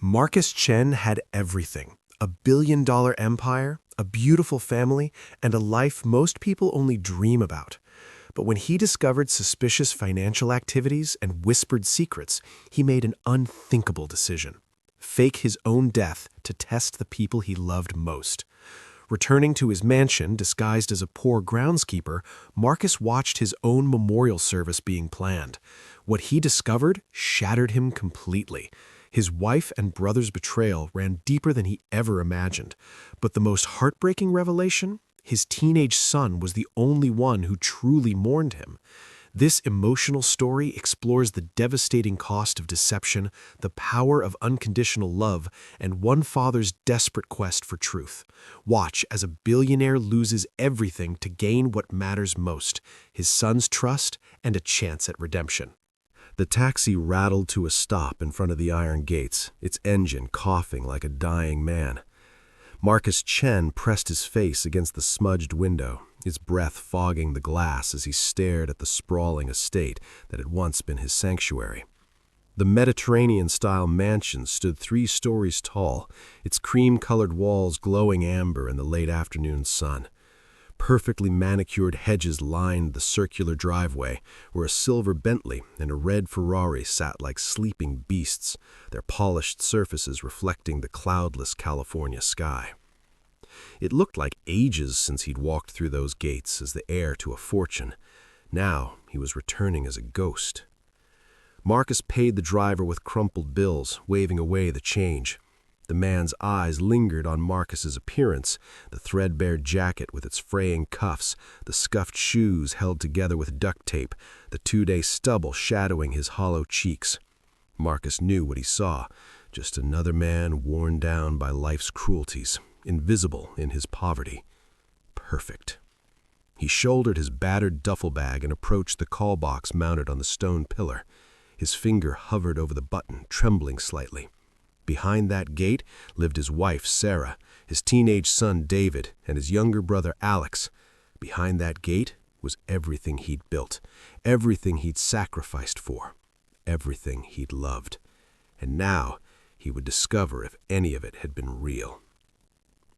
Marcus Chen had everything: a billion-dollar empire, a beautiful family, and a life most people only dream about. But when he discovered suspicious financial activities and whispered secrets, he made an unthinkable decision: fake his own death to test the people he loved most. Returning to his mansion disguised as a poor groundskeeper, Marcus watched his own memorial service being planned. What he discovered shattered him completely. His wife and brother's betrayal ran deeper than he ever imagined. But the most heartbreaking revelation? His teenage son was the only one who truly mourned him. This emotional story explores the devastating cost of deception, the power of unconditional love, and one father's desperate quest for truth. Watch as a billionaire loses everything to gain what matters most: his son's trust and a chance at redemption. The taxi rattled to a stop in front of the iron gates, its engine coughing like a dying man. Marcus Chen pressed his face against the smudged window, his breath fogging the glass as he stared at the sprawling estate that had once been his sanctuary. The Mediterranean-style mansion stood 3 stories tall, its cream-colored walls glowing amber in the late afternoon sun. Perfectly manicured hedges lined the circular driveway, where a silver Bentley and a red Ferrari sat like sleeping beasts, their polished surfaces reflecting the cloudless California sky. It looked like ages since he'd walked through those gates as the heir to a fortune. Now he was returning as a ghost. Marcus paid the driver with crumpled bills, waving away the change. The man's eyes lingered on Marcus's appearance: the threadbare jacket with its fraying cuffs, the scuffed shoes held together with duct tape, the 2-day stubble shadowing his hollow cheeks. Marcus knew what he saw: just another man worn down by life's cruelties, invisible in his poverty. Perfect. He shouldered his battered duffel bag and approached the call box mounted on the stone pillar. His finger hovered over the button, trembling slightly. Behind that gate lived his wife, Sarah, his teenage son, David, and his younger brother, Alex. Behind that gate was everything he'd built, everything he'd sacrificed for, everything he'd loved. And now he would discover if any of it had been real.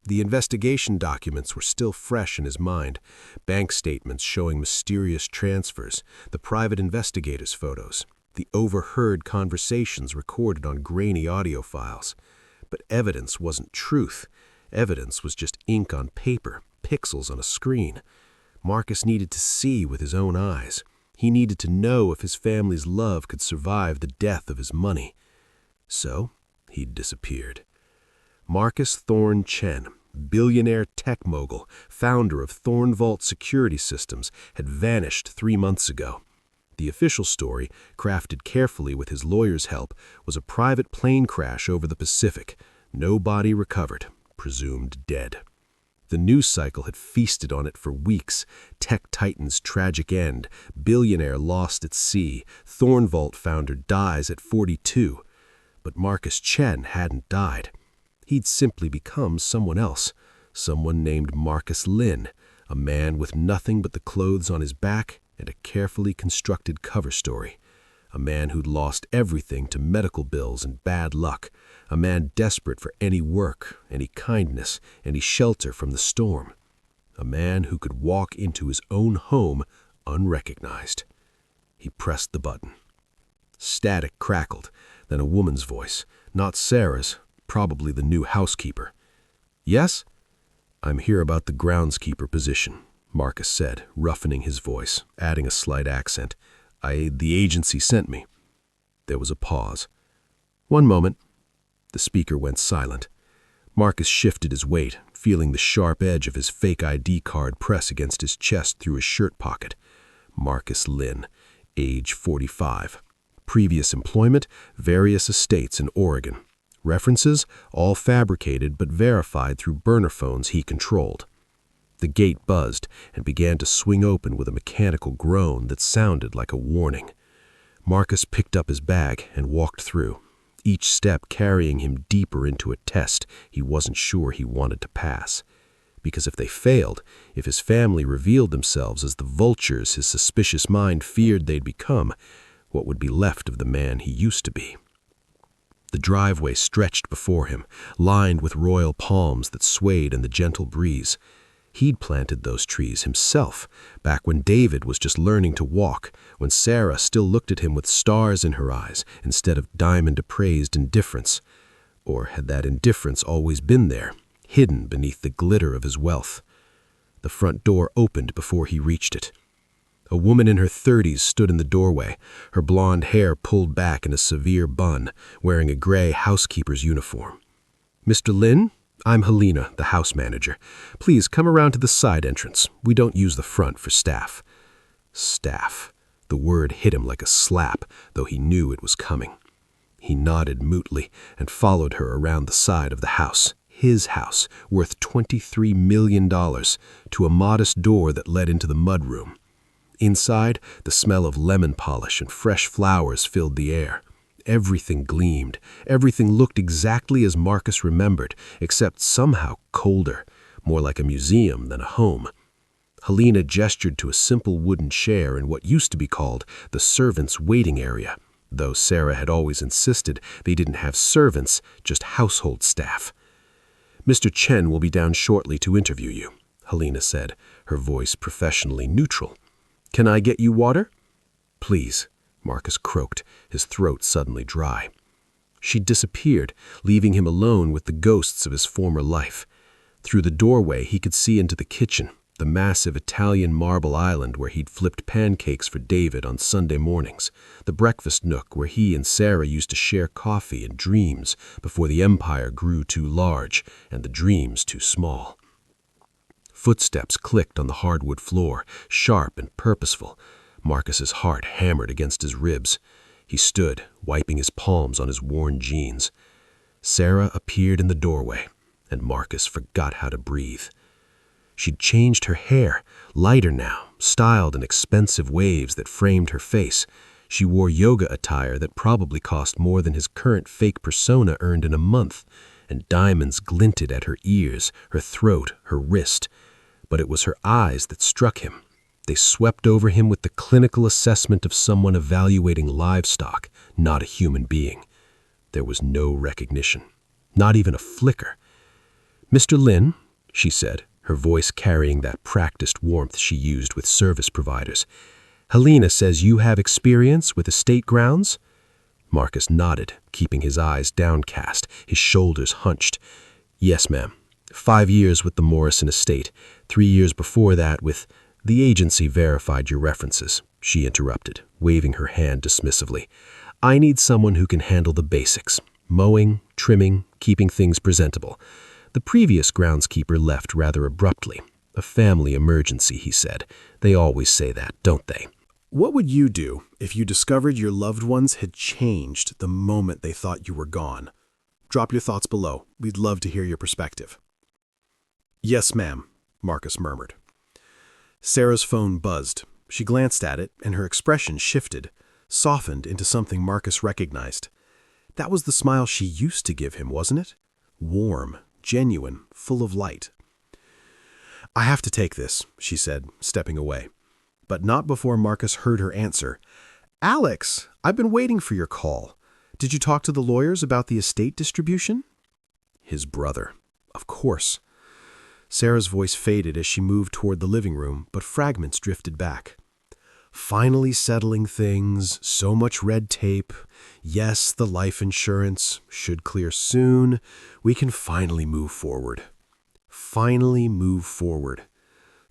The investigation documents were still fresh in his mind: bank statements showing mysterious transfers, the private investigators' photos, the overheard conversations recorded on grainy audio files. But evidence wasn't truth. Evidence was just ink on paper, pixels on a screen. Marcus needed to see with his own eyes. He needed to know if his family's love could survive the death of his money. So he'd disappeared. Marcus Thorne Chen, billionaire tech mogul, founder of ThorneVault Security Systems, had vanished 3 months ago. The official story, crafted carefully with his lawyer's help, was a private plane crash over the Pacific. No body recovered, presumed dead. The news cycle had feasted on it for weeks: tech titan's tragic end, billionaire lost at sea, ThorneVault founder dies at 42. But Marcus Chen hadn't died. He'd simply become someone else, someone named Marcus Lin, a man with nothing but the clothes on his back and a carefully constructed cover story. A man who'd lost everything to medical bills and bad luck. A man desperate for any work, any kindness, any shelter from the storm. A man who could walk into his own home unrecognized. He pressed the button. Static crackled, then a woman's voice, not Sarah's, probably the new housekeeper. "Yes? I'm here about the groundskeeper position," Marcus said, roughening his voice, adding a slight accent. The agency sent me." There was a pause. "One moment." The speaker went silent. Marcus shifted his weight, feeling the sharp edge of his fake ID card press against his chest through his shirt pocket. Marcus Lin, age 45. Previous employment, various estates in Oregon. References, all fabricated but verified through burner phones he controlled. The gate buzzed and began to swing open with a mechanical groan that sounded like a warning. Marcus picked up his bag and walked through, each step carrying him deeper into a test he wasn't sure he wanted to pass. Because if they failed, if his family revealed themselves as the vultures his suspicious mind feared they'd become, what would be left of the man he used to be? The driveway stretched before him, lined with royal palms that swayed in the gentle breeze. He'd planted those trees himself, back when David was just learning to walk, when Sarah still looked at him with stars in her eyes instead of diamond-appraised indifference. Or had that indifference always been there, hidden beneath the glitter of his wealth? The front door opened before he reached it. A woman in her 30s stood in the doorway, her blonde hair pulled back in a severe bun, wearing a gray housekeeper's uniform. "Mr. Lin, I'm Helena, the house manager. Please come around to the side entrance. We don't use the front for staff." Staff. The word hit him like a slap, though he knew it was coming. He nodded mutely and followed her around the side of the house, his house, worth $23 million, to a modest door that led into the mudroom. Inside, the smell of lemon polish and fresh flowers filled the air. Everything gleamed. Everything looked exactly as Marcus remembered, except somehow colder, more like a museum than a home. Helena gestured to a simple wooden chair in what used to be called the servants' waiting area, though Sarah had always insisted they didn't have servants, just household staff. "Mr. Chen will be down shortly to interview you," Helena said, her voice professionally neutral. "Can I get you water?" "Please," Marcus croaked, his throat suddenly dry. She disappeared, leaving him alone with the ghosts of his former life. Through the doorway he could see into the kitchen, the massive Italian marble island where he'd flipped pancakes for David on Sunday mornings, the breakfast nook where he and Sarah used to share coffee and dreams before the empire grew too large and the dreams too small. Footsteps clicked on the hardwood floor, sharp and purposeful. Marcus's heart hammered against his ribs. He stood, wiping his palms on his worn jeans. Sarah appeared in the doorway, and Marcus forgot how to breathe. She'd changed her hair, lighter now, styled in expensive waves that framed her face. She wore yoga attire that probably cost more than his current fake persona earned in a month, and diamonds glinted at her ears, her throat, her wrist. But it was her eyes that struck him. They swept over him with the clinical assessment of someone evaluating livestock, not a human being. There was no recognition, not even a flicker. "Mr. Lin," she said, her voice carrying that practiced warmth she used with service providers. "Helena says you have experience with estate grounds?" Marcus nodded, keeping his eyes downcast, his shoulders hunched. "Yes, ma'am. 5 years with the Morrison estate. 3 years before that with—" "The agency verified your references," she interrupted, waving her hand dismissively. "I need someone who can handle the basics. Mowing, trimming, keeping things presentable. The previous groundskeeper left rather abruptly. A family emergency, he said. They always say that, don't they?" What would you do if you discovered your loved ones had changed the moment they thought you were gone? Drop your thoughts below. We'd love to hear your perspective. "Yes, ma'am," Marcus murmured. Sarah's phone buzzed. She glanced at it, and her expression shifted, softened into something Marcus recognized. That was the smile she used to give him, wasn't it? Warm, genuine, full of light. "I have to take this," she said, stepping away. But not before Marcus heard her answer. "Alex, I've been waiting for your call. Did you talk to the lawyers about the estate distribution?" His brother. Of course. Sarah's voice faded as she moved toward the living room, but fragments drifted back. "Finally settling things, so much red tape. Yes, the life insurance should clear soon. We can finally move forward." Finally move forward.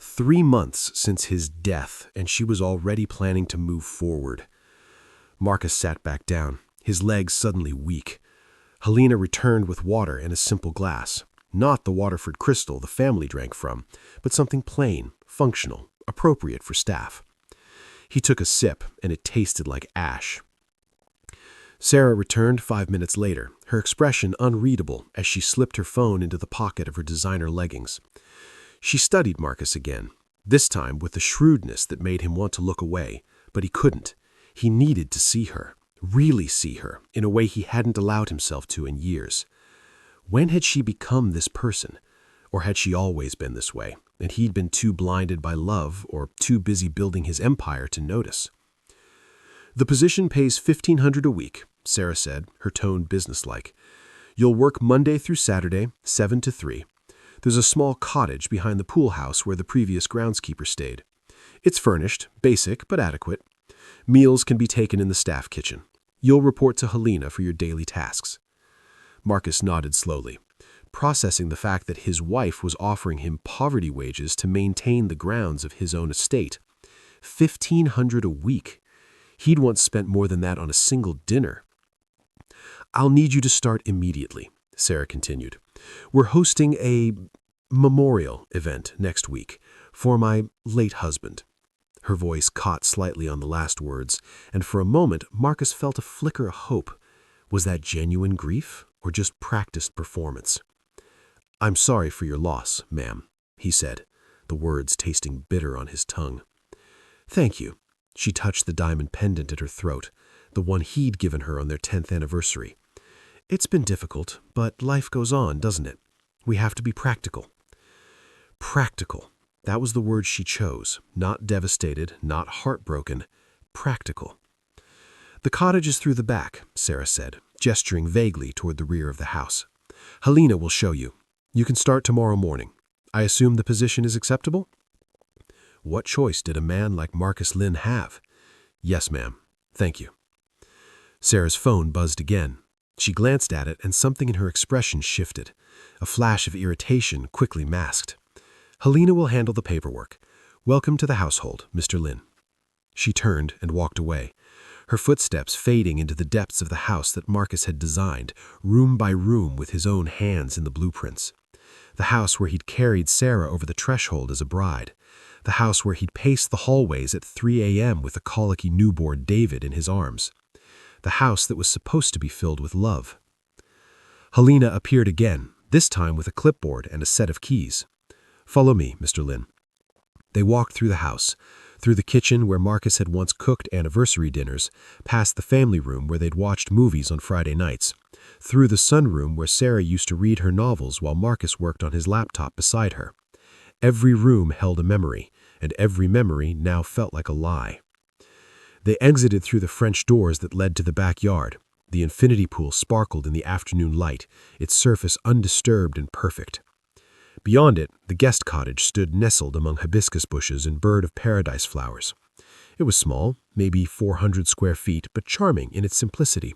3 months since his death, and she was already planning to move forward. Marcus sat back down, his legs suddenly weak. Helena returned with water in a simple glass. Not the Waterford crystal the family drank from, but something plain, functional, appropriate for staff. He took a sip, and it tasted like ash. Sarah returned 5 minutes later, her expression unreadable as she slipped her phone into the pocket of her designer leggings. She studied Marcus again, this time with a shrewdness that made him want to look away, but he couldn't. He needed to see her, really see her, in a way he hadn't allowed himself to in years. When had she become this person? Or had she always been this way, and he'd been too blinded by love or too busy building his empire to notice? "The position pays $1,500 a week. Sarah said, her tone businesslike. "You'll work Monday through Saturday, 7 to 3. There's a small cottage behind the pool house where the previous groundskeeper stayed. It's furnished, basic but adequate. Meals can be taken in the staff kitchen. You'll report to Helena for your daily tasks." Marcus nodded slowly, processing the fact that his wife was offering him poverty wages to maintain the grounds of his own estate. $1,500 a week. He'd once spent more than that on a single dinner. "I'll need you to start immediately," Sarah continued. "We're hosting a memorial event next week for my late husband." Her voice caught slightly on the last words, and for a moment Marcus felt a flicker of hope. Was that genuine grief or just practiced performance? "I'm sorry for your loss, ma'am," he said, the words tasting bitter on his tongue. "Thank you." She touched the diamond pendant at her throat, the one he'd given her on their 10th anniversary. "It's been difficult, but life goes on, doesn't it? We have to be practical." Practical. That was the word she chose. Not devastated, not heartbroken. Practical. "The cottage is through the back," Sarah said, gesturing vaguely toward the rear of the house. "Helena will show you. You can start tomorrow morning. I assume the position is acceptable?" What choice did a man like Marcus Lin have? "Yes, ma'am. Thank you." Sarah's phone buzzed again. She glanced at it, and something in her expression shifted. A flash of irritation quickly masked. "Helena will handle the paperwork. Welcome to the household, Mr. Lin." She turned and walked away, her footsteps fading into the depths of the house that Marcus had designed, room by room with his own hands in the blueprints. The house where he'd carried Sarah over the threshold as a bride. The house where he'd paced the hallways at 3 a.m. with a colicky newborn David in his arms. The house that was supposed to be filled with love. Helena appeared again, this time with a clipboard and a set of keys. "Follow me, Mr. Lin." They walked through the house, through the kitchen where Marcus had once cooked anniversary dinners, past the family room where they'd watched movies on Friday nights, through the sunroom where Sarah used to read her novels while Marcus worked on his laptop beside her. Every room held a memory, and every memory now felt like a lie. They exited through the French doors that led to the backyard. The infinity pool sparkled in the afternoon light, its surface undisturbed and perfect. Beyond it, the guest cottage stood nestled among hibiscus bushes and bird of paradise flowers. It was small, maybe 400 square feet, but charming in its simplicity.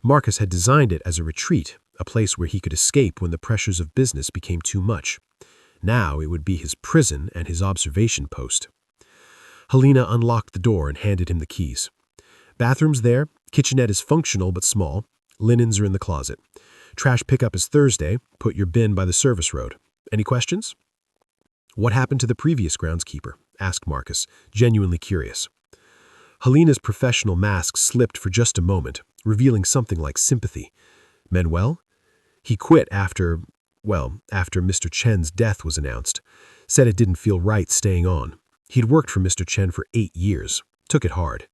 Marcus had designed it as a retreat, a place where he could escape when the pressures of business became too much. Now it would be his prison and his observation post. Helena unlocked the door and handed him the keys. "Bathroom's there, kitchenette is functional but small, linens are in the closet. Trash pickup is Thursday, put your bin by the service road. Any questions?" "What happened to the previous groundskeeper?" asked Marcus, genuinely curious. Helena's professional mask slipped for just a moment, revealing something like sympathy. "Manuel? He quit after Mr. Chen's death was announced. Said it didn't feel right staying on. He'd worked for Mr. Chen for 8 years. Took it hard.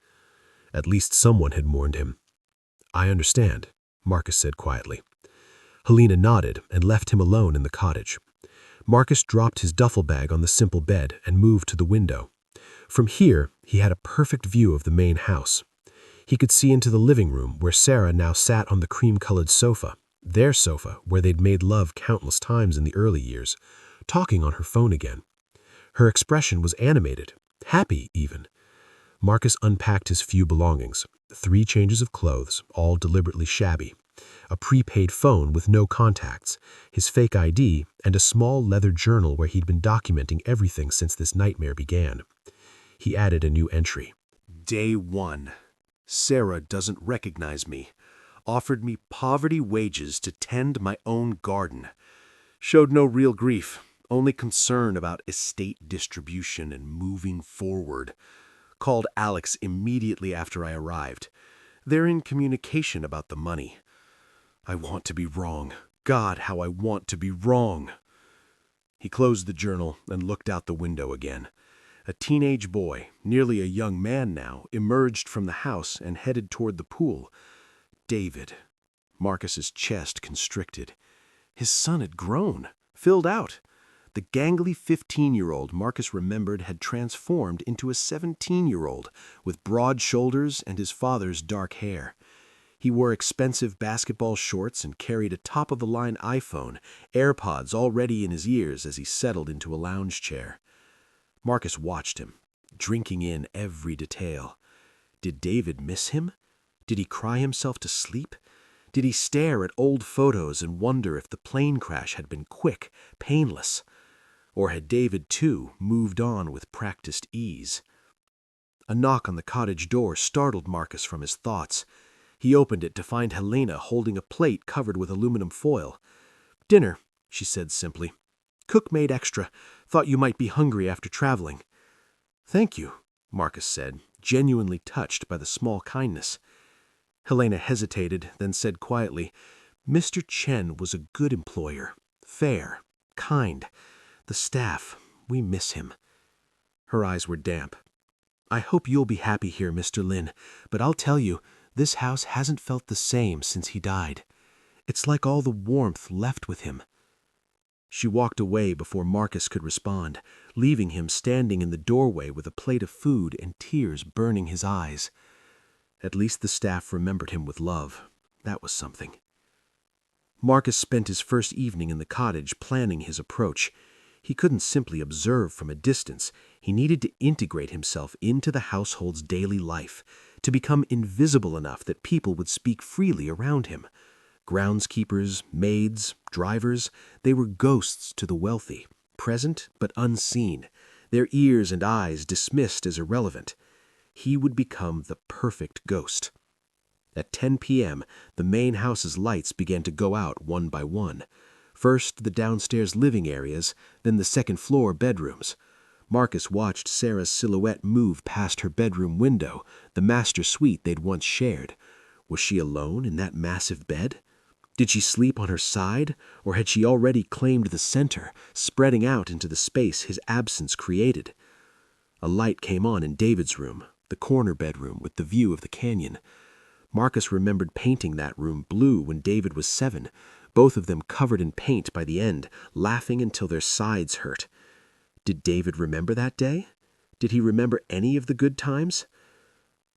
At least someone had mourned him." "I understand," Marcus said quietly. Helena nodded and left him alone in the cottage. Marcus dropped his duffel bag on the simple bed and moved to the window. From here, he had a perfect view of the main house. He could see into the living room where Sarah now sat on the cream-colored sofa, their sofa where they'd made love countless times in the early years, talking on her phone again. Her expression was animated, happy even. Marcus unpacked his few belongings, 3 changes of clothes, all deliberately shabby, a prepaid phone with no contacts, his fake ID, and a small leather journal where he'd been documenting everything since this nightmare began. He added a new entry. Day 1. Sarah doesn't recognize me. Offered me poverty wages to tend my own garden. Showed no real grief, only concern about estate distribution and moving forward. Called Alex immediately after I arrived. They're in communication about the money. I want to be wrong. God, how I want to be wrong. He closed the journal and looked out the window again. A teenage boy, nearly a young man now, emerged from the house and headed toward the pool. David. Marcus's chest constricted. His son had grown, filled out. The gangly 15-year-old Marcus remembered had transformed into a 17-year-old with broad shoulders and his father's dark hair. He wore expensive basketball shorts and carried a top-of-the-line iPhone, AirPods already in his ears as he settled into a lounge chair. Marcus watched him, drinking in every detail. Did David miss him? Did he cry himself to sleep? Did he stare at old photos and wonder if the plane crash had been quick, painless? Or had David, too, moved on with practiced ease? A knock on the cottage door startled Marcus from his thoughts. He opened it to find Helena holding a plate covered with aluminum foil. "Dinner," she said simply. "Cook made extra. Thought you might be hungry after traveling." "Thank you," Marcus said, genuinely touched by the small kindness. Helena hesitated, then said quietly, "Mr. Chen was a good employer. Fair. Kind. The staff, we miss him." Her eyes were damp. "I hope you'll be happy here, Mr. Lin, but I'll tell you, this house hasn't felt the same since he died. It's like all the warmth left with him." She walked away before Marcus could respond, leaving him standing in the doorway with a plate of food and tears burning his eyes. At least the staff remembered him with love. That was something. Marcus spent his first evening in the cottage planning his approach. He couldn't simply observe from a distance. He needed to integrate himself into the household's daily life, to become invisible enough that people would speak freely around him. Groundskeepers, maids, drivers, they were ghosts to the wealthy, present but unseen, their ears and eyes dismissed as irrelevant. He would become the perfect ghost. At 10 p.m., the main house's lights began to go out one by one. First the downstairs living areas, then the second-floor bedrooms. Marcus watched Sarah's silhouette move past her bedroom window, the master suite they'd once shared. Was she alone in that massive bed? Did she sleep on her side, or had she already claimed the center, spreading out into the space his absence created? A light came on in David's room, the corner bedroom with the view of the canyon. Marcus remembered painting that room blue when David was 7, both of them covered in paint by the end, laughing until their sides hurt. Did David remember that day? Did he remember any of the good times?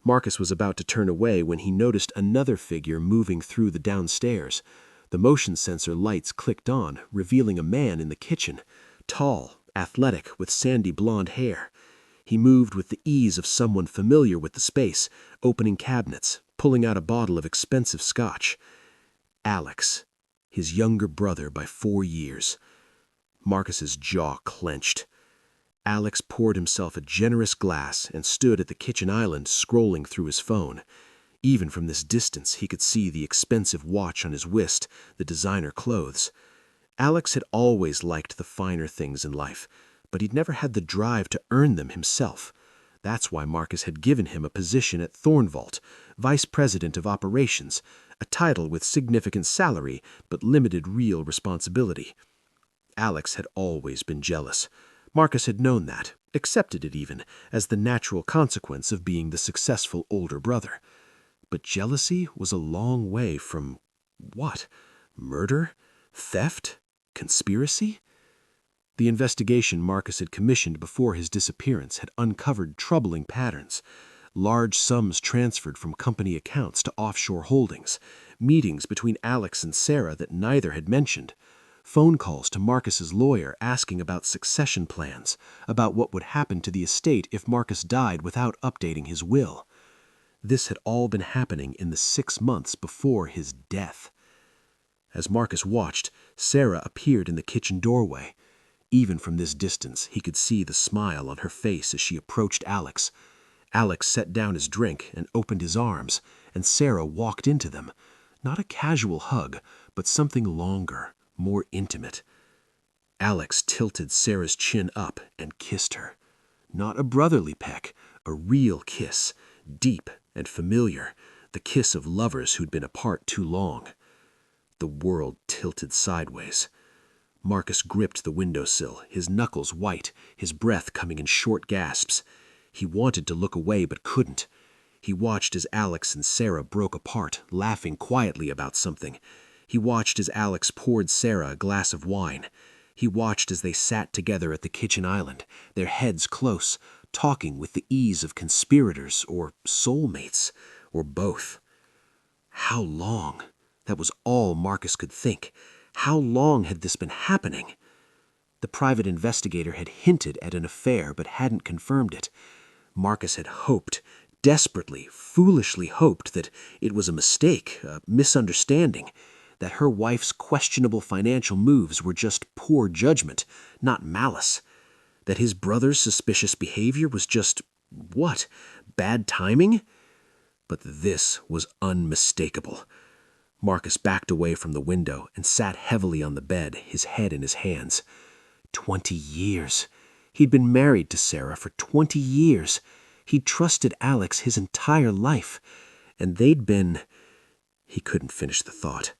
Marcus was about to turn away when he noticed another figure moving through the downstairs. The motion sensor lights clicked on, revealing a man in the kitchen, tall, athletic, with sandy blonde hair. He moved with the ease of someone familiar with the space, opening cabinets, pulling out a bottle of expensive scotch. Alex, his younger brother by 4 years. Marcus's jaw clenched. Alex poured himself a generous glass and stood at the kitchen island scrolling through his phone. Even from this distance, he could see the expensive watch on his wrist, the designer clothes. Alex had always liked the finer things in life, but he'd never had the drive to earn them himself. That's why Marcus had given him a position at ThorneVault, Vice President of Operations, a title with significant salary but limited real responsibility. Alex had always been jealous. Marcus had known that, accepted it even, as the natural consequence of being the successful older brother. But jealousy was a long way from what? Murder? Theft? Conspiracy? The investigation Marcus had commissioned before his disappearance had uncovered troubling patterns. Large sums transferred from company accounts to offshore holdings, meetings between Alex and Sarah that neither had mentioned, phone calls to Marcus's lawyer asking about succession plans, about what would happen to the estate if Marcus died without updating his will. This had all been happening in the 6 months before his death. As Marcus watched, Sarah appeared in the kitchen doorway. Even from this distance, he could see the smile on her face as she approached Alex. Alex set down his drink and opened his arms, and Sarah walked into them. Not a casual hug, but something longer, more intimate. Alex tilted Sarah's chin up and kissed her. Not a brotherly peck, a real kiss, deep and familiar, the kiss of lovers who'd been apart too long. The world tilted sideways. Marcus gripped the windowsill, his knuckles white, his breath coming in short gasps. He wanted to look away but couldn't. He watched as Alex and Sarah broke apart, laughing quietly about something. He watched as Alex poured Sarah a glass of wine. He watched as they sat together at the kitchen island, their heads close, talking with the ease of conspirators or soulmates, or both. How long? That was all Marcus could think. How long had this been happening? The private investigator had hinted at an affair but hadn't confirmed it. Marcus had hoped, desperately, foolishly hoped, that it was a mistake, a misunderstanding, that her wife's questionable financial moves were just poor judgment, not malice, that his brother's suspicious behavior was just, what, bad timing? But this was unmistakable. Marcus backed away from the window and sat heavily on the bed, his head in his hands. 20 years. He'd been married to Sarah for 20 years. He'd trusted Alex his entire life. And they'd been... He couldn't finish the thought.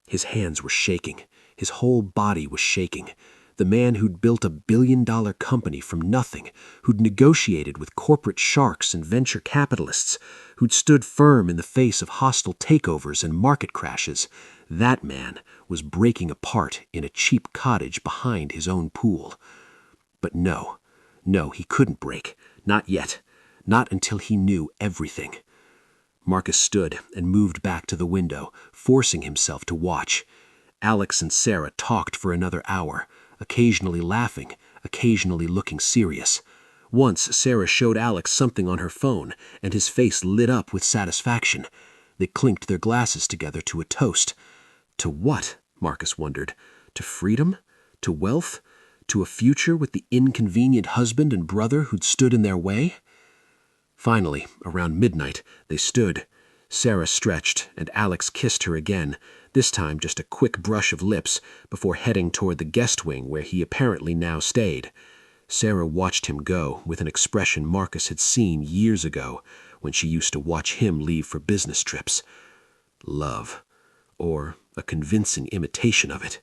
His hands were shaking. His whole body was shaking. The man who'd built a billion-dollar company from nothing, who'd negotiated with corporate sharks and venture capitalists, who'd stood firm in the face of hostile takeovers and market crashes, that man was breaking apart in a cheap cottage behind his own pool. But no, he couldn't break. Not yet. Not until he knew everything. Marcus stood and moved back to the window, forcing himself to watch. Alex and Sarah talked for another hour, occasionally laughing, occasionally looking serious. Once Sarah showed Alex something on her phone, and his face lit up with satisfaction. They clinked their glasses together to a toast. To what? Marcus wondered. To freedom? To wealth? To a future with the inconvenient husband and brother who'd stood in their way? Finally, around midnight, they stood. Sarah stretched, and Alex kissed her again, this time just a quick brush of lips, before heading toward the guest wing where he apparently now stayed. Sarah watched him go with an expression Marcus had seen years ago when she used to watch him leave for business trips. Love. Or a convincing imitation of it.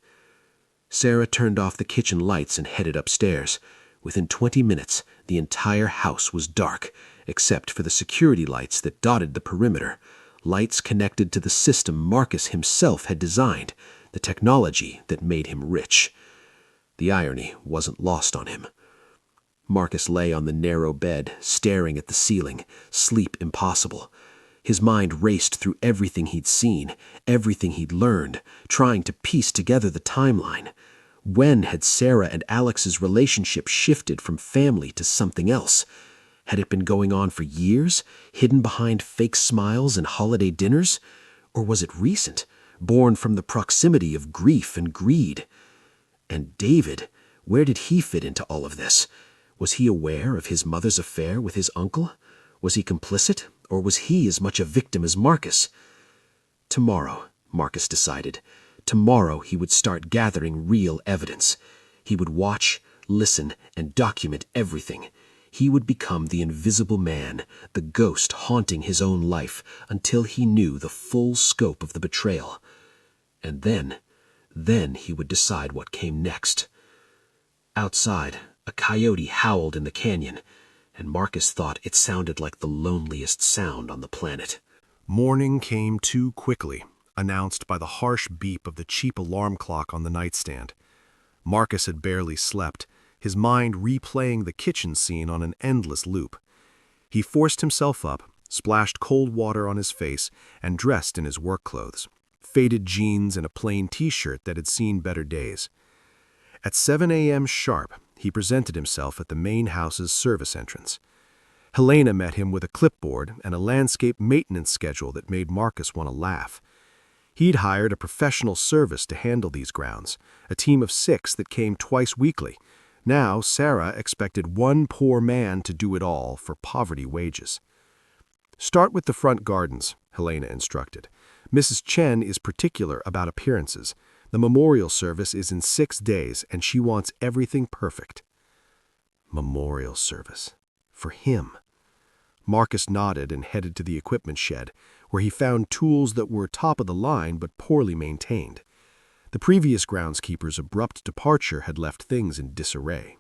Sarah turned off the kitchen lights and headed upstairs. Within 20 minutes, the entire house was dark, except for the security lights that dotted the perimeter, lights connected to the system Marcus himself had designed, the technology that made him rich. The irony wasn't lost on him. Marcus lay on the narrow bed, staring at the ceiling, sleep impossible. His mind raced through everything he'd seen, everything he'd learned, trying to piece together the timeline. When had Sarah and Alex's relationship shifted from family to something else? Had it been going on for years, hidden behind fake smiles and holiday dinners? Or was it recent, born from the proximity of grief and greed? And David, where did he fit into all of this? Was he aware of his mother's affair with his uncle? Was he complicit, or was he as much a victim as Marcus? Tomorrow, Marcus decided. Tomorrow he would start gathering real evidence. He would watch, listen, and document everything. He would become the invisible man, the ghost haunting his own life, until he knew the full scope of the betrayal. And then he would decide what came next. Outside, a coyote howled in the canyon, and Marcus thought it sounded like the loneliest sound on the planet. Morning came too quickly, announced by the harsh beep of the cheap alarm clock on the nightstand. Marcus had barely slept, his mind replaying the kitchen scene on an endless loop. He forced himself up, splashed cold water on his face, and dressed in his work clothes, faded jeans and a plain t-shirt that had seen better days. At 7 a.m. sharp, he presented himself at the main house's service entrance. Helena met him with a clipboard and a landscape maintenance schedule that made Marcus want to laugh. He'd hired a professional service to handle these grounds, a team of 6 that came twice weekly. Now Sarah expected one poor man to do it all for poverty wages. "Start with the front gardens," Helena instructed. "Mrs. Chen is particular about appearances. The memorial service is in 6 days, and she wants everything perfect." Memorial service. For him. Marcus nodded and headed to the equipment shed, where he found tools that were top of the line but poorly maintained. The previous groundskeeper's abrupt departure had left things in disarray.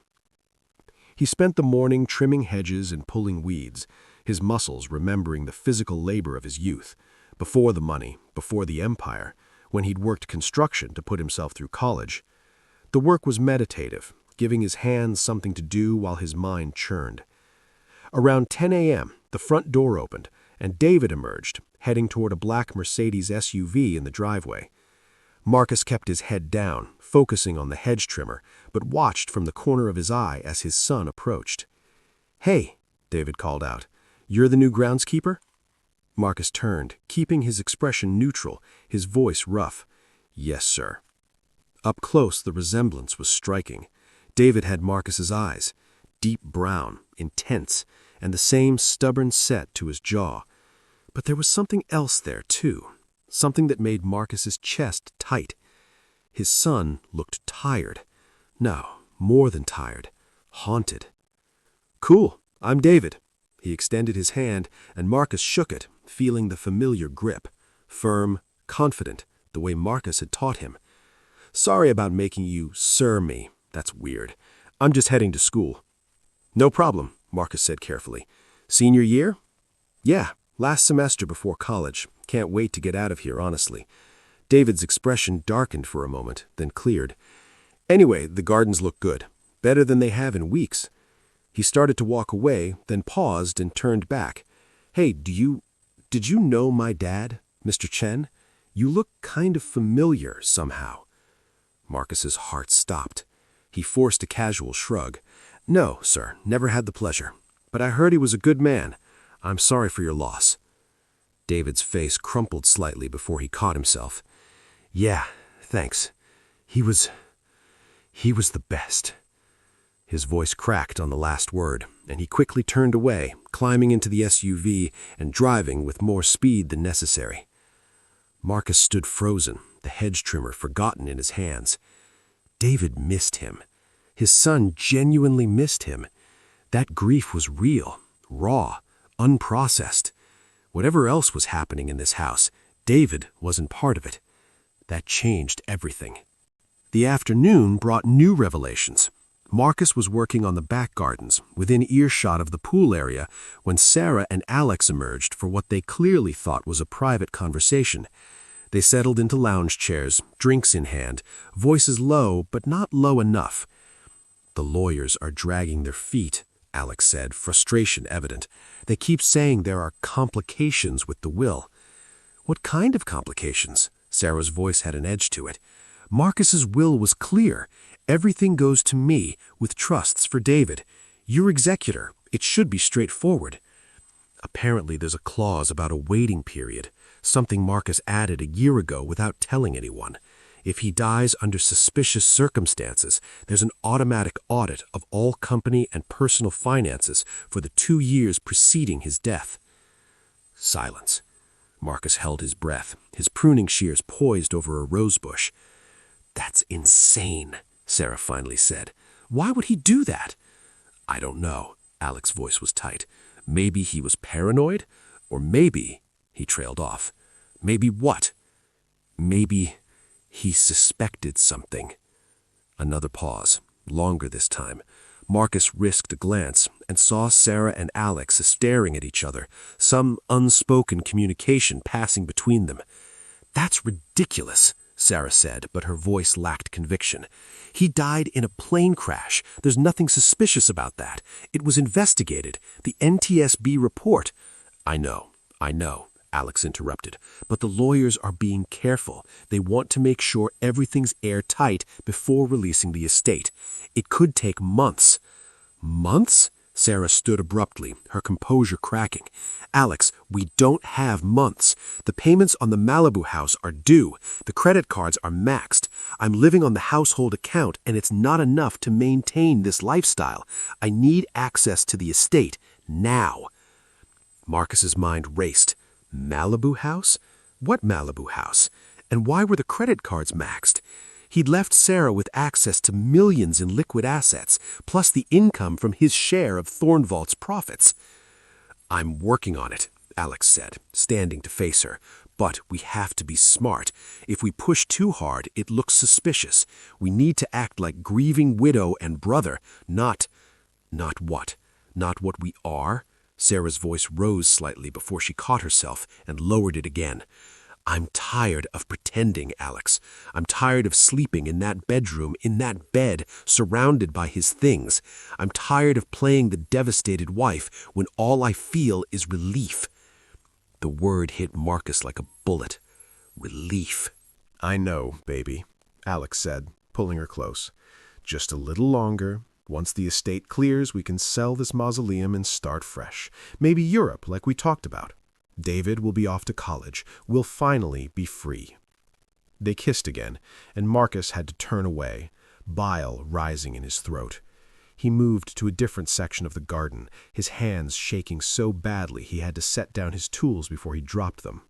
He spent the morning trimming hedges and pulling weeds, his muscles remembering the physical labor of his youth, before the money, before the empire, when he'd worked construction to put himself through college. The work was meditative, giving his hands something to do while his mind churned. Around 10 a.m., the front door opened, and David emerged, heading toward a black Mercedes SUV in the driveway. Marcus kept his head down, focusing on the hedge trimmer, but watched from the corner of his eye as his son approached. "Hey," David called out, "you're the new groundskeeper?" Marcus turned, keeping his expression neutral, his voice rough. "Yes, sir." Up close, the resemblance was striking. David had Marcus's eyes, deep brown, intense, and the same stubborn set to his jaw. But there was something else there, too, something that made Marcus's chest tight. His son looked tired. No, more than tired. Haunted. "Cool, I'm David." He extended his hand, and Marcus shook it, feeling the familiar grip. Firm, confident, the way Marcus had taught him. "Sorry about making you sir me. That's weird. I'm just heading to school." "No problem," Marcus said carefully. "Senior year?" "Yeah, last semester before college. Can't wait to get out of here, honestly." David's expression darkened for a moment, then cleared. "Anyway, the gardens look good. Better than they have in weeks." He started to walk away, then paused and turned back. "Hey, did you know my dad, Mr. Chen? You look kind of familiar somehow." Marcus's heart stopped. He forced a casual shrug. "No, sir, never had the pleasure. But I heard he was a good man. I'm sorry for your loss." David's face crumpled slightly before he caught himself. "Yeah, thanks. He was the best." His voice cracked on the last word, and he quickly turned away, climbing into the SUV and driving with more speed than necessary. Marcus stood frozen, the hedge trimmer forgotten in his hands. David missed him. His son genuinely missed him. That grief was real, raw, unprocessed. Whatever else was happening in this house, David wasn't part of it. That changed everything. The afternoon brought new revelations. Marcus was working on the back gardens, within earshot of the pool area, when Sarah and Alex emerged for what they clearly thought was a private conversation. They settled into lounge chairs, drinks in hand, voices low, but not low enough. "The lawyers are dragging their feet," Alex said, frustration evident. "They keep saying there are complications with the will." "What kind of complications?" Sarah's voice had an edge to it. "Marcus's will was clear. Everything goes to me, with trusts for David. You're executor. It should be straightforward." Apparently there's a clause about a waiting period, something Marcus added a year ago without telling anyone. If he dies under suspicious circumstances, there's an automatic audit of all company and personal finances for the 2 years preceding his death. Silence. Marcus held his breath, his pruning shears poised over a rosebush. "That's insane," Sarah finally said. "Why would he do that?" "I don't know." Alex's voice was tight. "Maybe he was paranoid, or maybe," he trailed off. "Maybe what?" "Maybe he suspected something." Another pause, longer this time. Marcus risked a glance and saw Sarah and Alex staring at each other, some unspoken communication passing between them. "That's ridiculous," Sarah said, but her voice lacked conviction. "He died in a plane crash. There's nothing suspicious about that. It was investigated. The NTSB report—" I know, Alex interrupted, "but the lawyers are being careful. They want to make sure everything's airtight before releasing the estate. It could take months." "Months?" Sarah stood abruptly, her composure cracking. "Alex, we don't have months. The payments on the Malibu house are due. The credit cards are maxed. I'm living on the household account, and it's not enough to maintain this lifestyle. I need access to the estate now." Marcus's mind raced. Malibu house? What Malibu house? And why were the credit cards maxed? He'd left Sarah with access to millions in liquid assets, plus the income from his share of ThorneVault's profits. "I'm working on it," Alex said, standing to face her. "But we have to be smart. If we push too hard, it looks suspicious. We need to act like grieving widow and brother, not what? Not what we are?" Sarah's voice rose slightly before she caught herself and lowered it again. "I'm tired of pretending, Alex. I'm tired of sleeping in that bedroom, in that bed, surrounded by his things. I'm tired of playing the devastated wife when all I feel is relief." The word hit Marcus like a bullet. Relief. I know, baby, Alex said, pulling her close. Just a little longer. Once the estate clears, we can sell this mausoleum and start fresh. Maybe Europe, like we talked about. David will be off to college. We'll finally be free. They kissed again, and Marcus had to turn away, bile rising in his throat. He moved to a different section of the garden, his hands shaking so badly he had to set down his tools before he dropped them.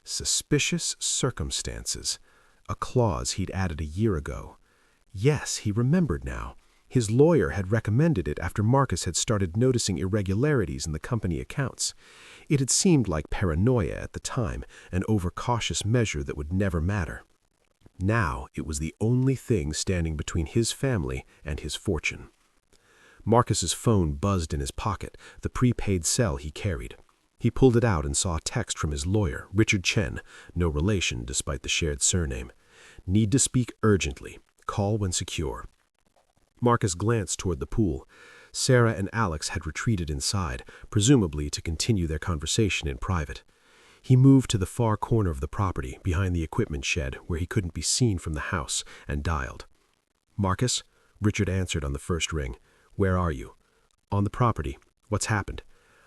Suspicious circumstances. A clause he'd added a year ago. Yes, he remembered now. His lawyer had recommended it after Marcus had started noticing irregularities in the company accounts. It had seemed like paranoia at the time, an overcautious measure that would never matter. Now it was the only thing standing between his family and his fortune. Marcus's phone buzzed in his pocket, the prepaid cell he carried. He pulled it out and saw a text from his lawyer, Richard Chen, no relation despite the shared surname. Need to speak urgently. Call when secure. Marcus glanced toward the pool. Sarah and Alex had retreated inside, presumably to continue their conversation in private. He moved to the far corner of the property, behind the equipment shed, where he couldn't be seen from the house, and dialed. "Marcus?" Richard answered on the first ring. "Where are you?" "On the property. What's happened?"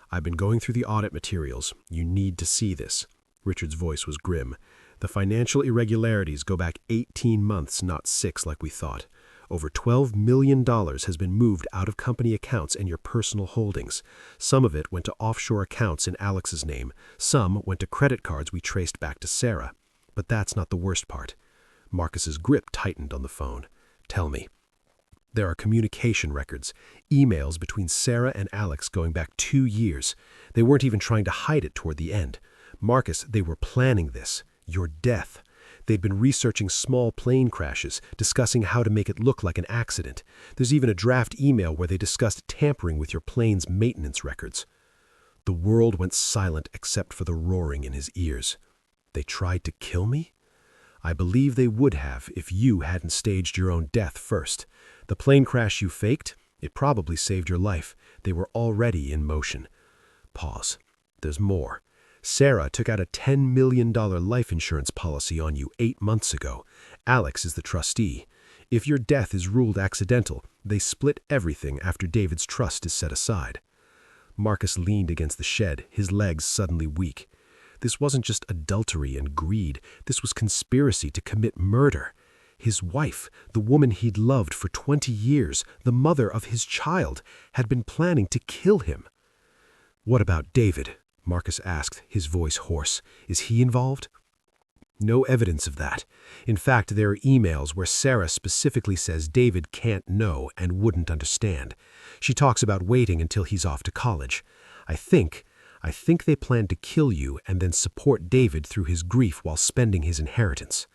"I've been going through the audit materials. You need to see this." Richard's voice was grim. "The financial irregularities go back 18 months, not 6 like we thought. Over $12 million has been moved out of company accounts and your personal holdings. Some of it went to offshore accounts in Alex's name. Some went to credit cards we traced back to Sarah. But that's not the worst part." Marcus's grip tightened on the phone. "Tell me." "There are communication records, emails between Sarah and Alex going back 2 years. They weren't even trying to hide it toward the end. Marcus, they were planning this. Your death. They'd been researching small plane crashes, discussing how to make it look like an accident. There's even a draft email where they discussed tampering with your plane's maintenance records." The world went silent except for the roaring in his ears. "They tried to kill me?" "I believe they would have if you hadn't staged your own death first. The plane crash you faked, it probably saved your life. They were already in motion." Pause. "There's more. Sarah took out a $10 million life insurance policy on you 8 months ago. Alex is the trustee. If your death is ruled accidental, they split everything after David's trust is set aside." Marcus leaned against the shed, his legs suddenly weak. This wasn't just adultery and greed. This was conspiracy to commit murder. His wife, the woman he'd loved for 20 years, the mother of his child, had been planning to kill him. "What about David?" Marcus asked, his voice hoarse. "Is he involved?" "No evidence of that. In fact, there are emails where Sarah specifically says David can't know and wouldn't understand. She talks about waiting until he's off to college. I think they plan to kill you and then support David through his grief while spending his inheritance."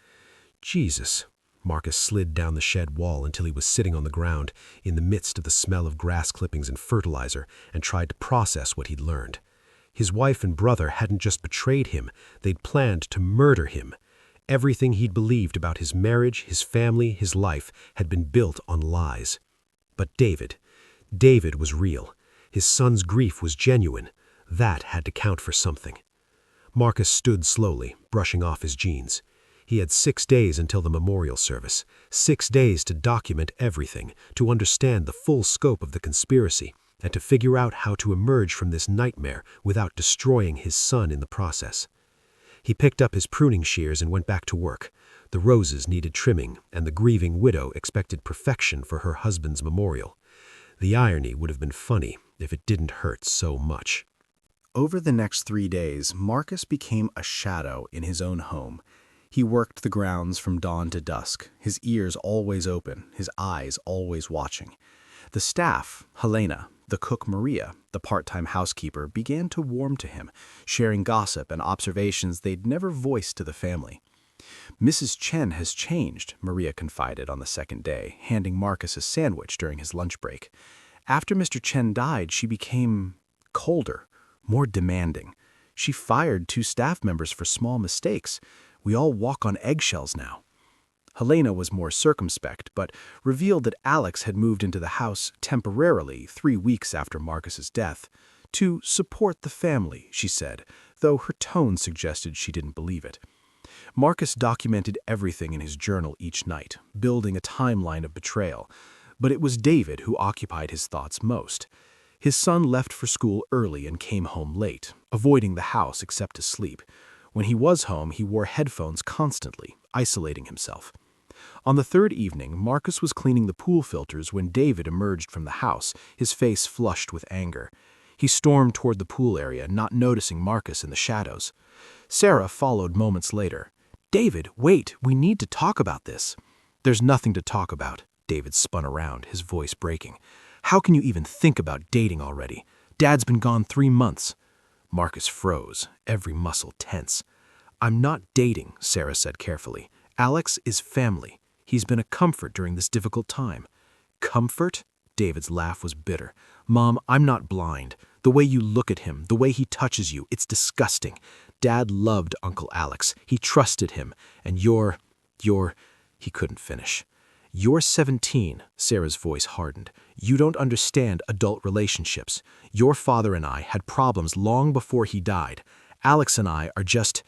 Jesus. Marcus slid down the shed wall until he was sitting on the ground, in the midst of the smell of grass clippings and fertilizer, and tried to process what he'd learned. His wife and brother hadn't just betrayed him, they'd planned to murder him. Everything he'd believed about his marriage, his family, his life, had been built on lies. But David was real. His son's grief was genuine. That had to count for something. Marcus stood slowly, brushing off his jeans. He had 6 days until the memorial service, 6 days to document everything, to understand the full scope of the conspiracy, and to figure out how to emerge from this nightmare without destroying his son in the process. He picked up his pruning shears and went back to work. The roses needed trimming, and the grieving widow expected perfection for her husband's memorial. The irony would have been funny if it didn't hurt so much. Over the next 3 days, Marcus became a shadow in his own home. He worked the grounds from dawn to dusk, his ears always open, his eyes always watching. The staff, Helena, the cook Maria, the part-time housekeeper, began to warm to him, sharing gossip and observations they'd never voiced to the family. "Mrs. Chen has changed," Maria confided on the second day, handing Marcus a sandwich during his lunch break. "After Mr. Chen died, she became colder, more demanding. She fired 2 staff members for small mistakes. We all walk on eggshells now." Helena was more circumspect, but revealed that Alex had moved into the house temporarily 3 weeks after Marcus's death. To support the family, she said, though her tone suggested she didn't believe it. Marcus documented everything in his journal each night, building a timeline of betrayal. But it was David who occupied his thoughts most. His son left for school early and came home late, avoiding the house except to sleep. When he was home, he wore headphones constantly, isolating himself. On the third evening, Marcus was cleaning the pool filters when David emerged from the house, his face flushed with anger. He stormed toward the pool area, not noticing Marcus in the shadows. Sarah followed moments later. "David, wait, we need to talk about this." "There's nothing to talk about." David spun around, his voice breaking. "How can you even think about dating already? Dad's been gone 3 months. Marcus froze, every muscle tense. "I'm not dating," Sarah said carefully. "Alex is family. He's been a comfort during this difficult time." "Comfort?" David's laugh was bitter. "Mom, I'm not blind. The way you look at him, the way he touches you, it's disgusting. Dad loved Uncle Alex. He trusted him. And you're... He couldn't finish. "You're 17, Sarah's voice hardened. "You don't understand adult relationships. Your father and I had problems long before he died. Alex and I are just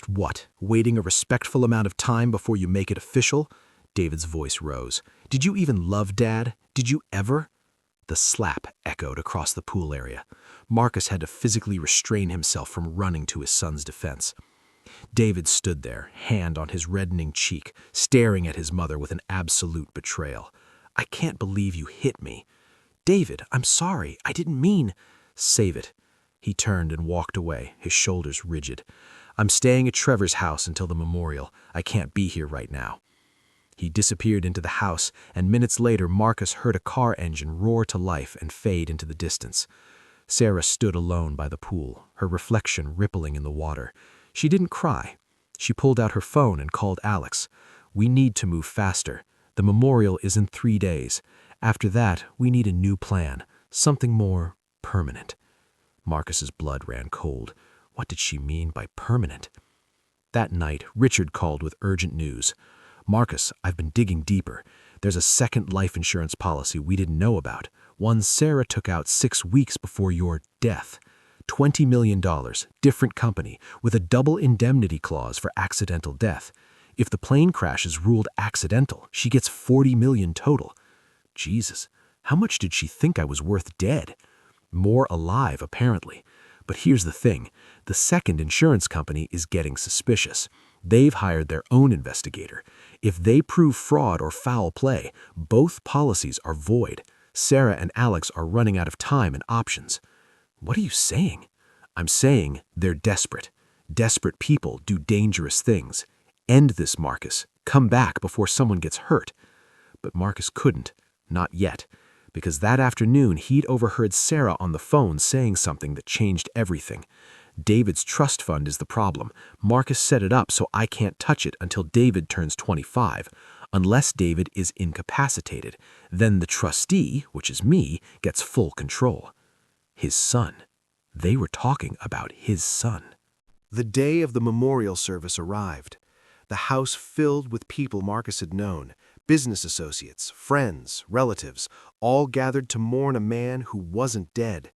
what? Waiting a respectful amount of time before you make it official?" David's voice rose. "Did you even love Dad? Did you ever?" The slap echoed across the pool area. Marcus had to physically restrain himself from running to his son's defense. David stood there, hand on his reddening cheek, staring at his mother with an absolute betrayal. "I can't believe you hit me." "David, I'm sorry. I didn't mean—" "Save it." He turned and walked away, his shoulders rigid. "I'm staying at Trevor's house until the memorial. I can't be here right now." He disappeared into the house, and minutes later Marcus heard a car engine roar to life and fade into the distance. Sarah stood alone by the pool, her reflection rippling in the water. She didn't cry. She pulled out her phone and called Alex. "We need to move faster. The memorial is in 3 days. After that, we need a new plan, something more permanent." Marcus's blood ran cold. What did she mean by permanent? That night, Richard called with urgent news. "Marcus, I've been digging deeper. There's a second life insurance policy we didn't know about, one Sarah took out 6 weeks before your death. $20 million, different company, with a double indemnity clause for accidental death. If the plane crash is ruled accidental, she gets $40 million total." Jesus, how much did she think I was worth dead? More alive, apparently. But here's the thing, the second insurance company is getting suspicious. They've hired their own investigator. If they prove fraud or foul play, both policies are void. Sarah and Alex are running out of time and options. What are you saying? I'm saying they're desperate. Desperate people do dangerous things. End this, Marcus. Come back before someone gets hurt. But Marcus couldn't, not yet, because that afternoon he'd overheard Sarah on the phone saying something that changed everything. David's trust fund is the problem. Marcus set it up so I can't touch it until David turns 25. Unless David is incapacitated, then the trustee, which is me, gets full control. His son. They were talking about his son. The day of the memorial service arrived. The house filled with people Marcus had known, business associates, friends, relatives, all gathered to mourn a man who wasn't dead.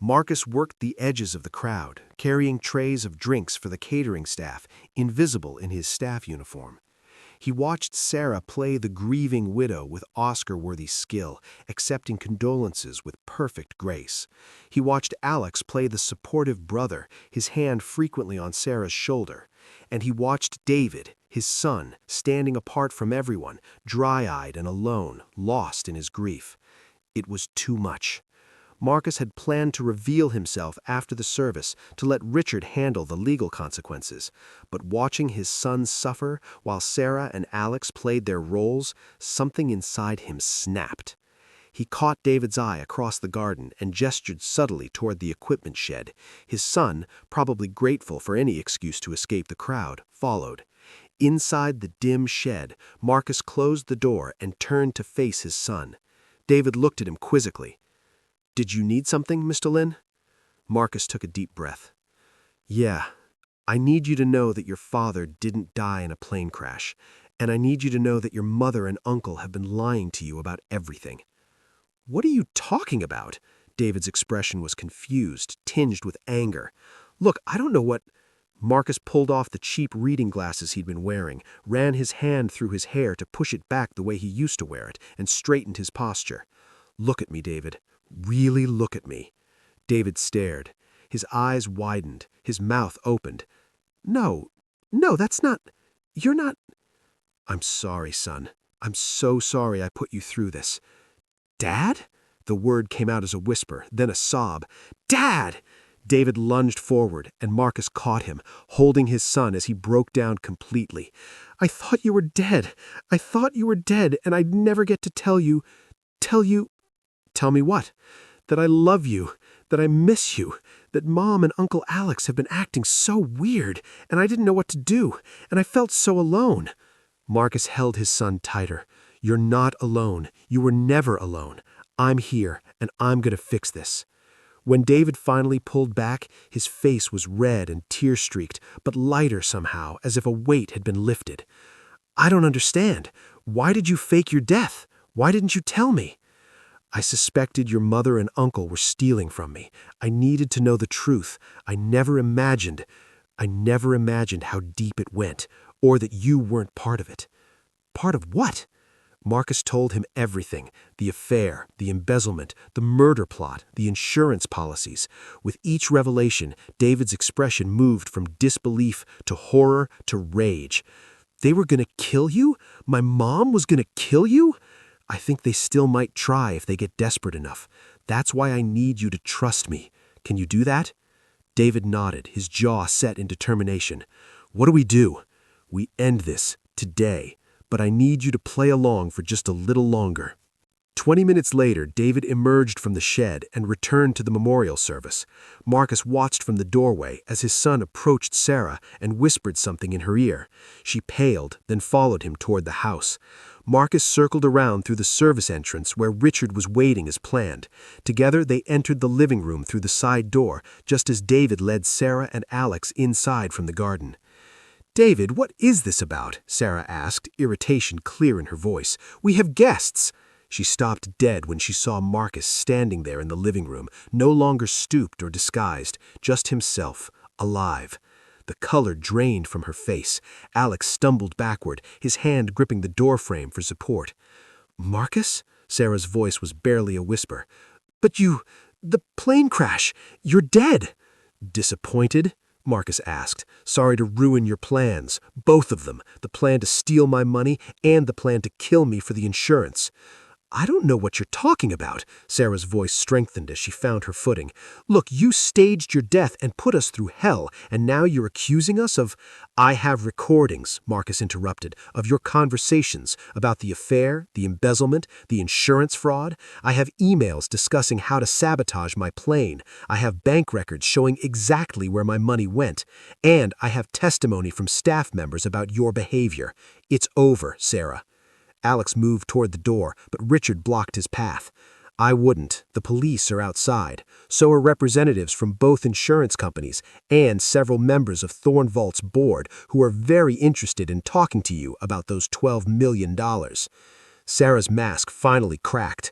Marcus worked the edges of the crowd, carrying trays of drinks for the catering staff, invisible in his staff uniform. He watched Sarah play the grieving widow with Oscar-worthy skill, accepting condolences with perfect grace. He watched Alex play the supportive brother, his hand frequently on Sarah's shoulder. And he watched David, his son, standing apart from everyone, dry-eyed and alone, lost in his grief. It was too much. Marcus had planned to reveal himself after the service to let Richard handle the legal consequences, but watching his son suffer while Sarah and Alex played their roles, something inside him snapped. He caught David's eye across the garden and gestured subtly toward the equipment shed. His son, probably grateful for any excuse to escape the crowd, followed. Inside the dim shed, Marcus closed the door and turned to face his son. David looked at him quizzically. "Did you need something, Mr. Lin?" Marcus took a deep breath. "Yeah, I need you to know that your father didn't die in a plane crash, and I need you to know that your mother and uncle have been lying to you about everything." "What are you talking about?" David's expression was confused, tinged with anger. Look, I don't know what... Marcus pulled off the cheap reading glasses he'd been wearing, ran his hand through his hair to push it back the way he used to wear it, and straightened his posture. Look at me, David. Really look at me. David stared. His eyes widened, his mouth opened. No, that's not... You're not... I'm sorry, son. I'm so sorry I put you through this. Dad? The word came out as a whisper, then a sob. Dad! David lunged forward, and Marcus caught him, holding his son as he broke down completely. I thought you were dead. I thought you were dead, and I'd never get to tell you... Tell me what? That I love you, that I miss you, that Mom and Uncle Alex have been acting so weird, and I didn't know what to do, and I felt so alone. Marcus held his son tighter. You're not alone. You were never alone. I'm here, and I'm going to fix this. When David finally pulled back, his face was red and tear-streaked, but lighter somehow, as if a weight had been lifted. I don't understand. Why did you fake your death? Why didn't you tell me? I suspected your mother and uncle were stealing from me. I needed to know the truth. I never imagined how deep it went, or that you weren't part of it. Part of what? Marcus told him everything, the affair, the embezzlement, the murder plot, the insurance policies. With each revelation, David's expression moved from disbelief to horror to rage. They were going to kill you? My mom was going to kill you? I think they still might try if they get desperate enough. That's why I need you to trust me. Can you do that? David nodded, his jaw set in determination. What do we do? We end this, today. But I need you to play along for just a little longer. 20 minutes later, David emerged from the shed and returned to the memorial service. Marcus watched from the doorway as his son approached Sarah and whispered something in her ear. She paled, then followed him toward the house. Marcus circled around through the service entrance where Richard was waiting as planned. Together, they entered the living room through the side door, just as David led Sarah and Alex inside from the garden. David, what is this about? Sarah asked, irritation clear in her voice. We have guests. She stopped dead when she saw Marcus standing there in the living room, no longer stooped or disguised, just himself, alive. The color drained from her face. Alex stumbled backward, his hand gripping the doorframe for support. Marcus? Sarah's voice was barely a whisper. But the plane crash, you're dead. Disappointed? Marcus asked. Sorry to ruin your plans, both of them, the plan to steal my money and the plan to kill me for the insurance. I don't know what you're talking about. Sarah's voice strengthened as she found her footing. Look, you staged your death and put us through hell, and now you're accusing us of... I have recordings, Marcus interrupted, of your conversations about the affair, the embezzlement, the insurance fraud. I have emails discussing how to sabotage my plane. I have bank records showing exactly where my money went. And I have testimony from staff members about your behavior. It's over, Sarah. Alex moved toward the door, but Richard blocked his path. I wouldn't. The police are outside. So are representatives from both insurance companies and several members of ThorneVault's board who are very interested in talking to you about those $12 million. Sarah's mask finally cracked.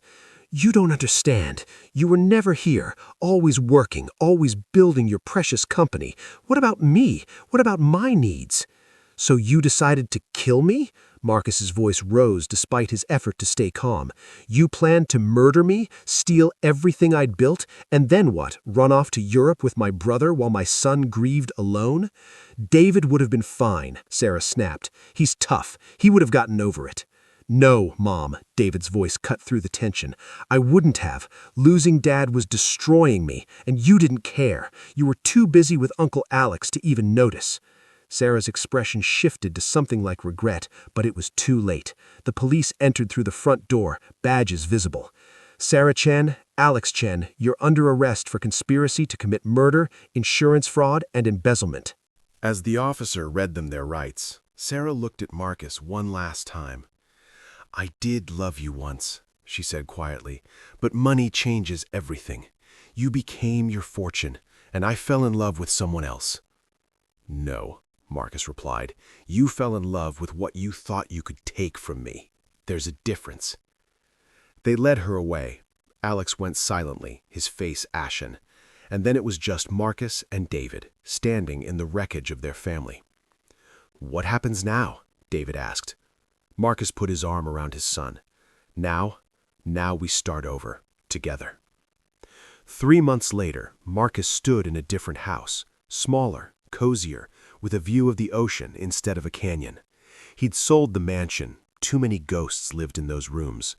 You don't understand. You were never here, always working, always building your precious company. What about me? What about my needs? So you decided to kill me? Marcus's voice rose despite his effort to stay calm. You planned to murder me, steal everything I'd built, and then what, run off to Europe with my brother while my son grieved alone? David would have been fine, Sarah snapped. He's tough. He would have gotten over it. No, Mom, David's voice cut through the tension. I wouldn't have. Losing Dad was destroying me, and you didn't care. You were too busy with Uncle Alex to even notice. Sarah's expression shifted to something like regret, but it was too late. The police entered through the front door, badges visible. Sarah Chen, Alex Chen, you're under arrest for conspiracy to commit murder, insurance fraud, and embezzlement. As the officer read them their rights, Sarah looked at Marcus one last time. I did love you once, she said quietly, but money changes everything. You became your fortune, and I fell in love with someone else. No, Marcus replied. You fell in love with what you thought you could take from me. There's a difference. They led her away. Alex went silently, his face ashen. And then it was just Marcus and David, standing in the wreckage of their family. "What happens now?" David asked. Marcus put his arm around his son. Now we start over, together." 3 months later, Marcus stood in a different house, smaller, cozier, with a view of the ocean instead of a canyon. He'd sold the mansion. Too many ghosts lived in those rooms.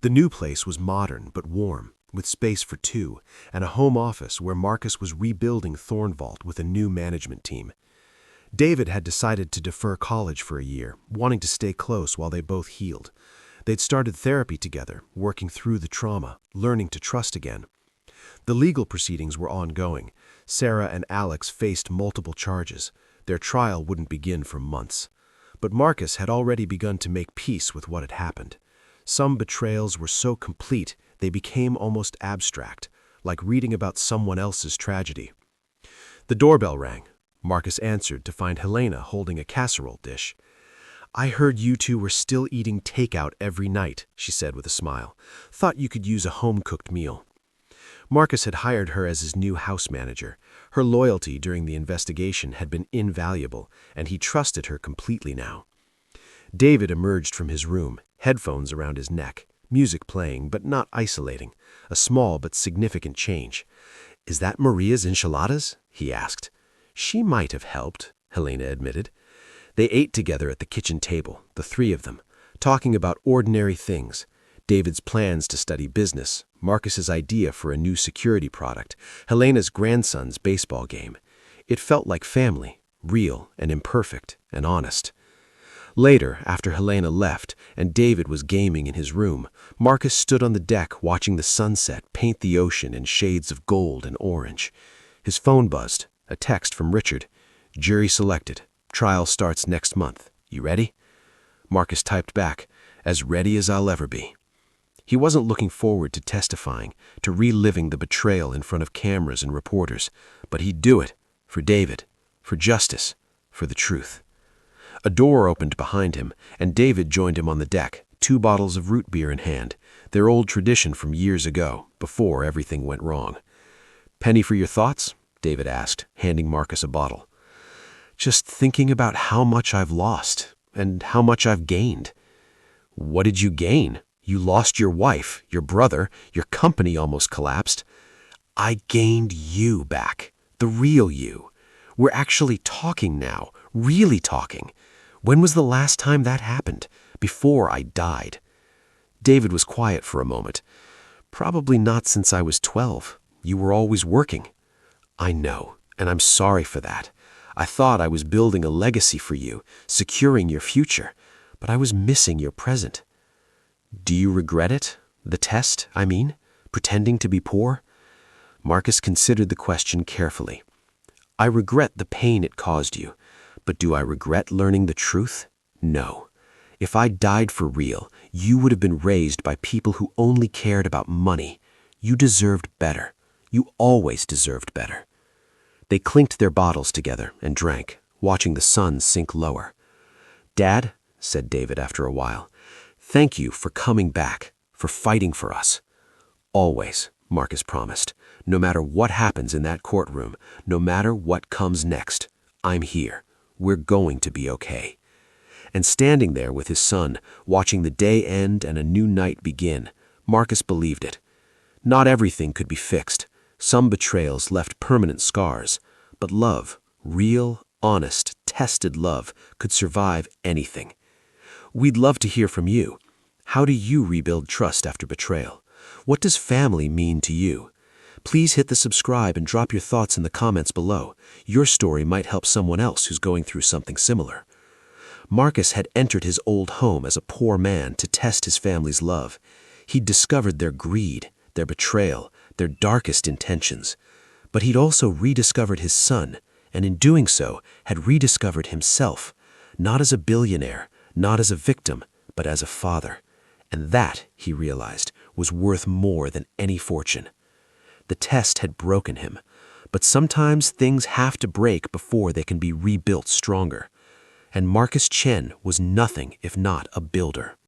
The new place was modern but warm, with space for 2, and a home office where Marcus was rebuilding ThorneVault with a new management team. David had decided to defer college for a year, wanting to stay close while they both healed. They'd started therapy together, working through the trauma, learning to trust again. The legal proceedings were ongoing. Sarah and Alex faced multiple charges. Their trial wouldn't begin for months. But Marcus had already begun to make peace with what had happened. Some betrayals were so complete they became almost abstract, like reading about someone else's tragedy. The doorbell rang. Marcus answered to find Helena holding a casserole dish. "I heard you two were still eating takeout every night," she said with a smile. "Thought you could use a home-cooked meal." Marcus had hired her as his new house manager. Her loyalty during the investigation had been invaluable, and he trusted her completely now. David emerged from his room, headphones around his neck, music playing but not isolating, a small but significant change. "Is that Maria's enchiladas?" he asked. "She might have helped," Helena admitted. They ate together at the kitchen table, the 3 of them, talking about ordinary things. David's plans to study business, Marcus's idea for a new security product, Helena's grandson's baseball game. It felt like family, real and imperfect and honest. Later, after Helena left and David was gaming in his room, Marcus stood on the deck watching the sunset paint the ocean in shades of gold and orange. His phone buzzed, a text from Richard. "Jury selected. Trial starts next month. You ready?" Marcus typed back, "As ready as I'll ever be." He wasn't looking forward to testifying, to reliving the betrayal in front of cameras and reporters, but he'd do it, for David, for justice, for the truth. A door opened behind him, and David joined him on the deck, 2 bottles of root beer in hand, their old tradition from years ago, before everything went wrong. "Penny for your thoughts?" David asked, handing Marcus a bottle. "Just thinking about how much I've lost, and how much I've gained." "What did you gain? You lost your wife, your brother, your company almost collapsed." "I gained you back, the real you. We're actually talking now, really talking. When was the last time that happened? Before I died." David was quiet for a moment. "Probably not since I was 12. You were always working." "I know, and I'm sorry for that. I thought I was building a legacy for you, securing your future, but I was missing your present." "Do you regret it? The test, I mean? Pretending to be poor?" Marcus considered the question carefully. "I regret the pain it caused you, but do I regret learning the truth? No. If I died for real, you would have been raised by people who only cared about money. You deserved better. You always deserved better." They clinked their bottles together and drank, watching the sun sink lower. "Dad," said David after a while, "thank you for coming back, for fighting for us." "Always," Marcus promised. "No matter what happens in that courtroom, no matter what comes next, I'm here. We're going to be okay." And standing there with his son, watching the day end and a new night begin, Marcus believed it. Not everything could be fixed. Some betrayals left permanent scars, but love, real, honest, tested love, could survive anything. We'd love to hear from you. How do you rebuild trust after betrayal? What does family mean to you? Please hit the subscribe and drop your thoughts in the comments below. Your story might help someone else who's going through something similar. Marcus had entered his old home as a poor man to test his family's love. He'd discovered their greed, their betrayal, their darkest intentions. But he'd also rediscovered his son, and in doing so, had rediscovered himself, not as a billionaire, not as a victim, but as a father. And that, he realized, was worth more than any fortune. The test had broken him, but sometimes things have to break before they can be rebuilt stronger. And Marcus Chen was nothing if not a builder.